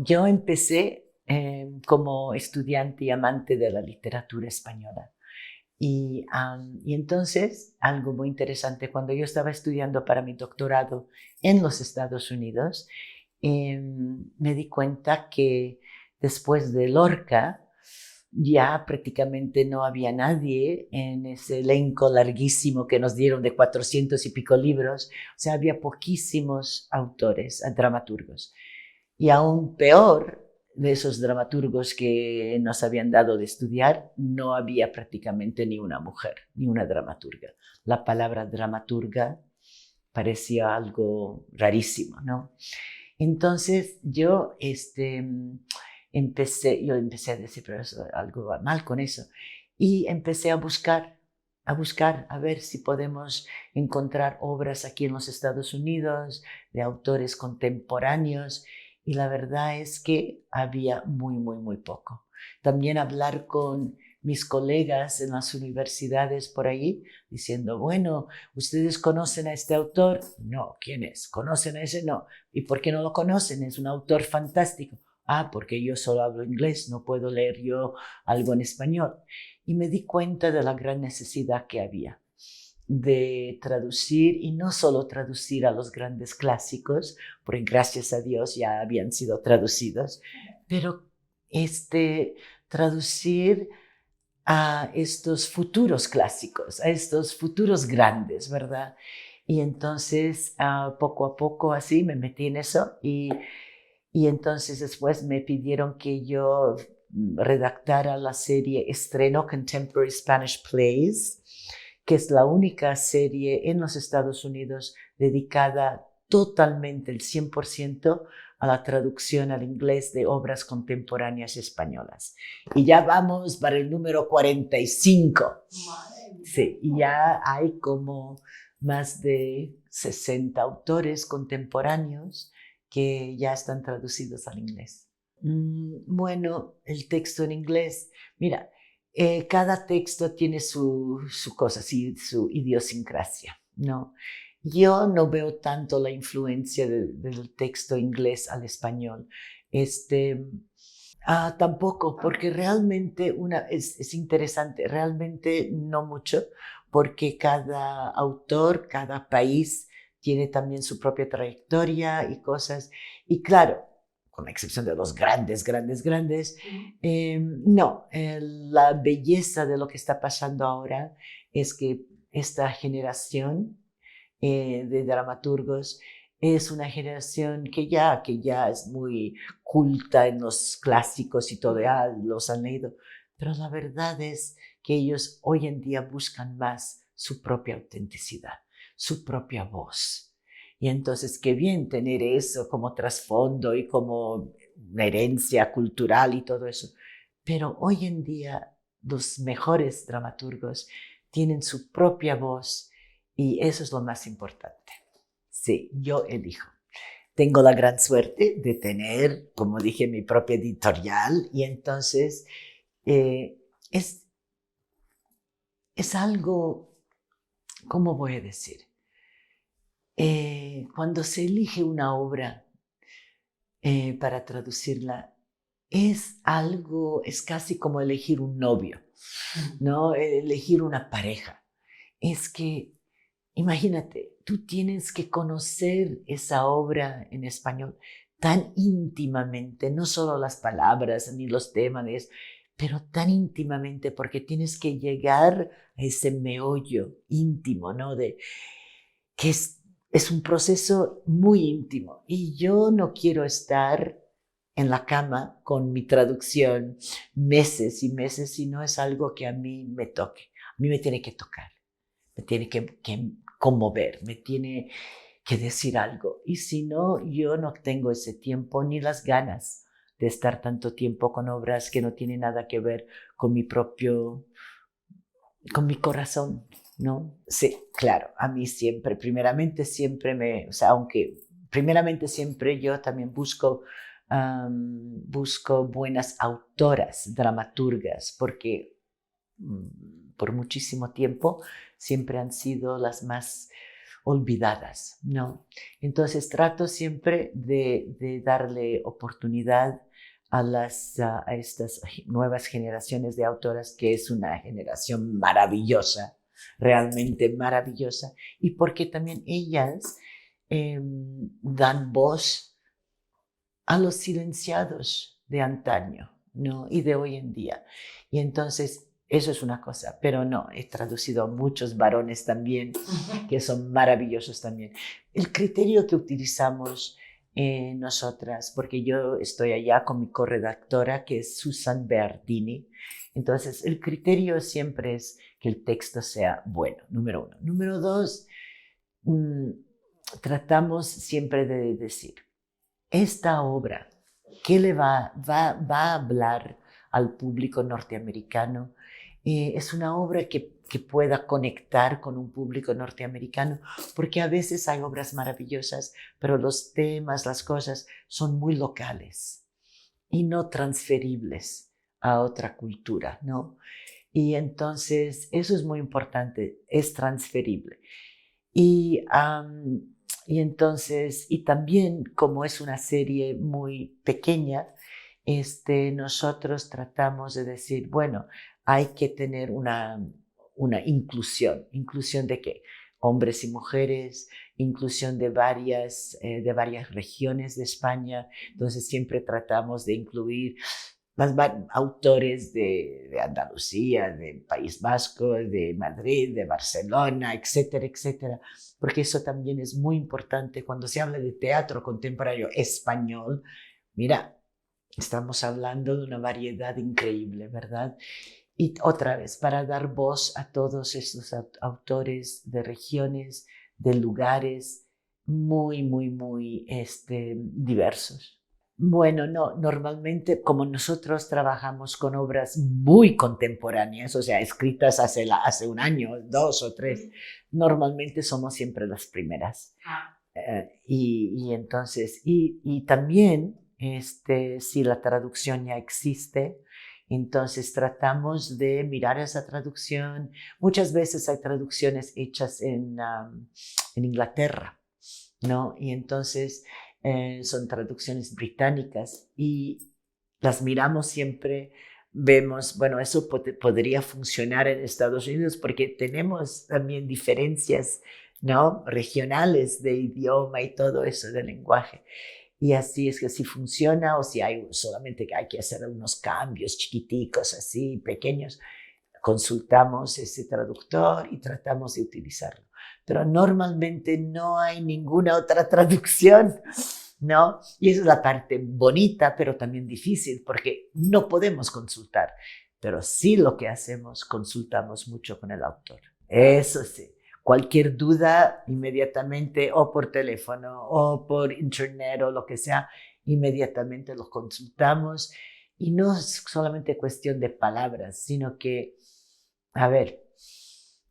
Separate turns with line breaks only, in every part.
Yo empecé como estudiante y amante de la literatura española. Y entonces, algo muy interesante, cuando yo estaba estudiando para mi doctorado en los Estados Unidos, me di cuenta que después de Lorca ya prácticamente no había nadie en ese elenco larguísimo que nos dieron de 400 y pico libros. O sea, había poquísimos autores, dramaturgos. Y aún peor, de esos dramaturgos que nos habían dado de estudiar, no había prácticamente ni una mujer, ni una dramaturga. La palabra dramaturga parecía algo rarísimo, ¿no? Entonces yo empecé a decir, pero eso, algo va mal con eso. Y empecé a ver si podemos encontrar obras aquí en los Estados Unidos de autores contemporáneos. Y la verdad es que había muy, muy, muy poco. También hablar con mis colegas en las universidades por ahí, diciendo, bueno, ¿ustedes conocen a este autor? No, ¿quién es? ¿Conocen a ese? No. ¿Y por qué no lo conocen? Es un autor fantástico. Ah, porque yo solo hablo inglés, no puedo leer yo algo en español. Y me di cuenta de la gran necesidad que había de traducir, y no solo traducir a los grandes clásicos, porque gracias a Dios ya habían sido traducidos, pero traducir a estos futuros clásicos, a estos futuros grandes, ¿verdad? Y entonces, poco a poco así me metí en eso y entonces después me pidieron que yo redactara la serie Estreno Contemporary Spanish Plays, que es la única serie en los Estados Unidos dedicada totalmente, el 100%, a la traducción al inglés de obras contemporáneas españolas. Y ya vamos para el número 45. Sí, y ya hay como más de 60 autores contemporáneos que ya están traducidos al inglés. Bueno, el texto en inglés, mira, cada texto tiene su cosa, sí, su idiosincrasia, ¿no? Yo no veo tanto la influencia del texto inglés al español. Este, tampoco, porque realmente es interesante, realmente no mucho, porque cada autor, cada país tiene también su propia trayectoria y cosas. Y claro, con la excepción de los grandes, grandes, grandes, no, la belleza de lo que está pasando ahora es que esta generación de dramaturgos es una generación que ya es muy culta en los clásicos y todo, ya los han leído, pero la verdad es que ellos hoy en día buscan más su propia autenticidad, su propia voz. Y entonces, qué bien tener eso como trasfondo y como una herencia cultural y todo eso. Pero hoy en día los mejores dramaturgos tienen su propia voz y eso es lo más importante. Sí, yo elijo. Tengo la gran suerte de tener, como dije, mi propia editorial y entonces eh, es, es algo, ¿cómo voy a decir? Cuando se elige una obra para traducirla, es casi como elegir un novio, ¿no? Elegir una pareja. Es que imagínate, tú tienes que conocer esa obra en español tan íntimamente, no solo las palabras ni los temas, pero tan íntimamente porque tienes que llegar a ese meollo íntimo, ¿no? Que es un proceso muy íntimo y yo no quiero estar en la cama con mi traducción meses y meses, si no es algo que a mí me toque, a mí me tiene que tocar, me tiene que conmover, me tiene que decir algo. Y si no, yo no tengo ese tiempo ni las ganas de estar tanto tiempo con obras que no tienen nada que ver con con mi corazón, ¿no? Sí, claro, a mí siempre, primeramente siempre o sea, aunque primeramente siempre yo también busco buenas autoras, dramaturgas, porque por muchísimo tiempo siempre han sido las más olvidadas, ¿no? Entonces trato siempre de darle oportunidad a estas nuevas generaciones de autoras, que es una generación maravillosa, realmente maravillosa, y porque también ellas dan voz a los silenciados de antaño, ¿no? Y de hoy en día. Y entonces, eso es una cosa, pero no, he traducido a muchos varones también, que son maravillosos también. El criterio que utilizamos nosotras, porque yo estoy allá con mi corredactora, que es Susan Beardini, entonces el criterio siempre es que el texto sea bueno, número uno. Número dos, tratamos siempre de decir, esta obra, ¿qué le va a hablar al público norteamericano? Es una obra que pueda conectar con un público norteamericano, porque a veces hay obras maravillosas, pero los temas, las cosas son muy locales y no transferibles a otra cultura, ¿no? Y entonces eso es muy importante, es transferible. Y, y entonces, y también como es una serie muy pequeña, nosotros tratamos de decir, bueno, hay que tener una inclusión. ¿Inclusión de qué? Hombres y mujeres, inclusión de varias regiones de España. Entonces siempre tratamos de incluir más autores de Andalucía, de País Vasco, de Madrid, de Barcelona, etcétera, etcétera, porque eso también es muy importante cuando se habla de teatro contemporáneo español. Mira, estamos hablando de una variedad increíble, ¿verdad? Y otra vez, para dar voz a todos estos autores de regiones, de lugares muy, muy, muy diversos. Bueno, no, normalmente como nosotros trabajamos con obras muy contemporáneas, o sea, escritas hace un año, dos o tres, normalmente somos siempre las primeras. Y entonces, y también, si la traducción ya existe, entonces tratamos de mirar esa traducción. Muchas veces hay traducciones hechas en Inglaterra, ¿no? Y entonces son traducciones británicas y las miramos siempre, vemos, bueno, eso podría funcionar en Estados Unidos porque tenemos también diferencias, ¿no? Regionales de idioma y todo eso, de lenguaje. Y así es que si funciona o si hay solamente que hay que hacer unos cambios chiquiticos, así, pequeños, consultamos ese traductor y tratamos de utilizarlo. Pero normalmente no hay ninguna otra traducción, ¿no? Y esa es la parte bonita, pero también difícil, porque no podemos consultar. Pero sí lo que hacemos, consultamos mucho con el autor. Eso sí. Cualquier duda, inmediatamente, o por teléfono, o por internet, o lo que sea, inmediatamente lo consultamos. Y no es solamente cuestión de palabras, sino que, a ver,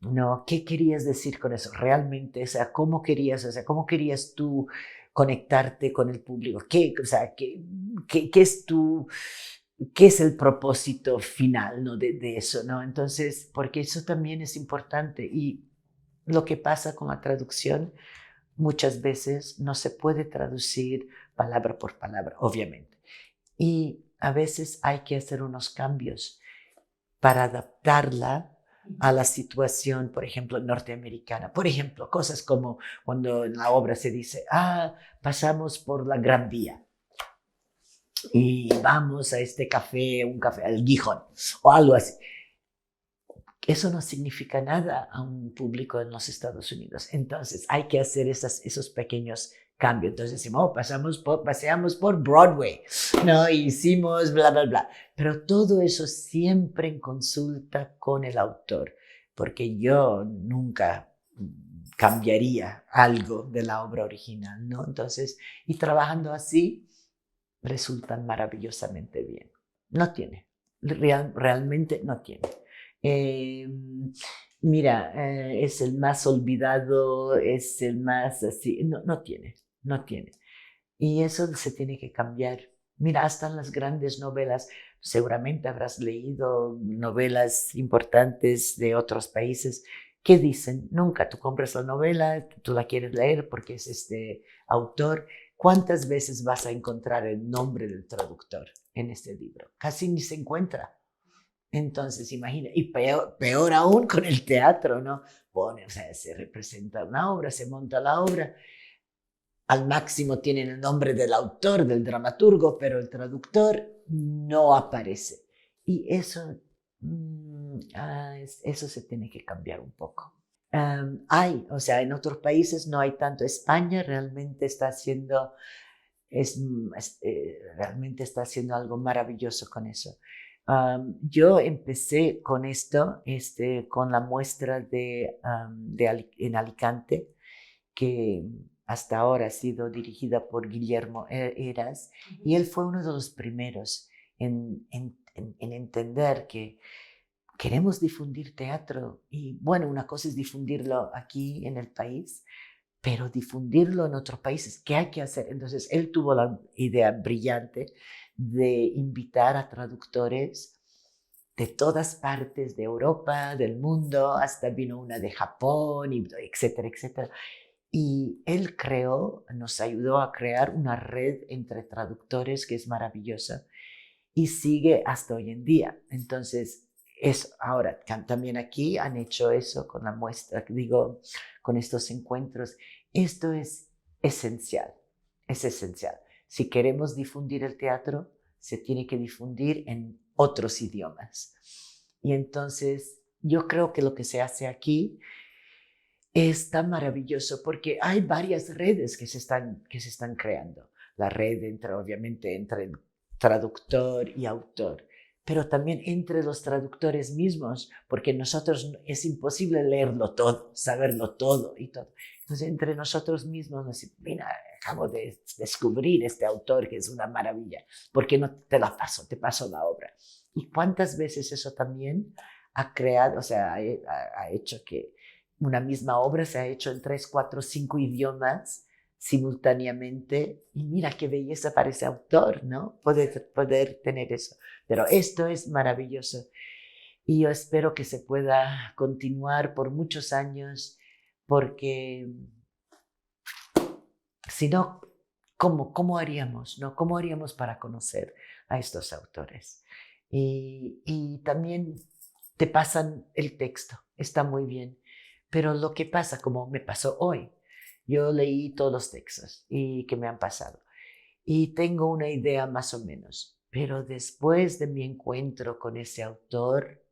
no, ¿qué querías decir con eso? Realmente, o sea, cómo querías tú conectarte con el público? O sea, qué es qué es el propósito final, ¿no? de eso, ¿no? Entonces, porque eso también es importante. Y lo que pasa con la traducción, muchas veces no se puede traducir palabra por palabra, obviamente. Y a veces hay que hacer unos cambios para adaptarla a la situación, por ejemplo, norteamericana. Por ejemplo, cosas como cuando en la obra se dice, pasamos por la Gran Vía y vamos a este café, un café, al Gijón, o algo así. Eso no significa nada a un público en los Estados Unidos. Entonces, hay que hacer esos pequeños cambios. Entonces decimos, paseamos por Broadway, ¿no? Hicimos bla, bla, bla. Pero todo eso siempre en consulta con el autor, porque yo nunca cambiaría algo de la obra original, ¿no? Entonces, y trabajando así, resultan maravillosamente bien. No tiene, realmente no tiene. Eh, Mira, es el más olvidado, es el más así, no tiene, no tiene. Y eso se tiene que cambiar. Mira, hasta en las grandes novelas, seguramente habrás leído novelas importantes de otros países ¿Qué dicen? Nunca. Tú compras la novela, tú la quieres leer porque es este autor. ¿Cuántas veces vas a encontrar el nombre del traductor en este libro? Casi ni se encuentra. Entonces, imagina, y peor aún con el teatro, ¿no? Pone, o sea, se representa una obra, se monta la obra, al máximo tienen el nombre del autor, del dramaturgo, pero el traductor no aparece. Y eso, eso se tiene que cambiar un poco. O sea, en otros países no hay tanto. España realmente está haciendo, realmente está haciendo algo maravilloso con eso. Yo empecé con esto, con la muestra en Alicante, que hasta ahora ha sido dirigida por Guillermo Heras, y él fue uno de los primeros en entender que queremos difundir teatro. Y bueno, una cosa es difundirlo aquí en el país, pero difundirlo en otros países, ¿qué hay que hacer? Entonces, él tuvo la idea brillante de invitar a traductores de todas partes de Europa, del mundo, hasta vino una de Japón, etcétera, etcétera. Y él nos ayudó a crear una red entre traductores que es maravillosa y sigue hasta hoy en día. Entonces, ahora también aquí han hecho eso con la muestra, digo, con estos encuentros. Esto es esencial. Si queremos difundir el teatro, se tiene que difundir en otros idiomas. Y entonces, yo creo que lo que se hace aquí es tan maravilloso porque hay varias redes que se están creando. La red obviamente, entre el traductor y autor, pero también entre los traductores mismos, porque nosotros es imposible leerlo todo, saberlo todo y todo. Entonces, entre nosotros mismos nos decimos, mira, acabo de descubrir este autor que es una maravilla, ¿por qué no te la paso? Te paso la obra. ¿Y cuántas veces eso también ha creado, o sea, ha hecho que una misma obra se ha hecho en 3, 4, 5 idiomas simultáneamente, y mira qué belleza para ese autor, ¿no? Poder tener eso. Pero esto es maravilloso y yo espero que se pueda continuar por muchos años, porque si no, ¿cómo haríamos, no? ¿Cómo haríamos para conocer a estos autores? Y también te pasan el texto, está muy bien, pero lo que pasa, como me pasó hoy, yo leí todos los textos y que me han pasado y tengo una idea más o menos, pero después de mi encuentro con ese autor,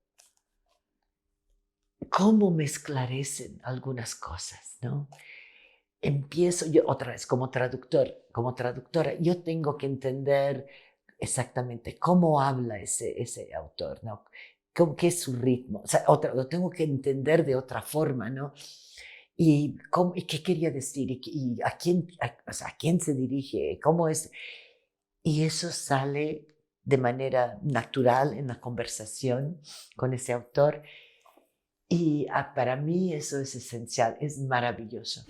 ¿cómo me esclarecen algunas cosas, no? Empiezo yo otra vez como traductora, yo tengo que entender exactamente cómo habla ese autor, ¿no? ¿Qué es su ritmo? O sea, lo tengo que entender de otra forma, ¿no? Y qué quería decir, y a quién, o sea, a quién se dirige, cómo es. Y eso sale de manera natural en la conversación con ese autor. Y para mí eso es esencial, es maravilloso.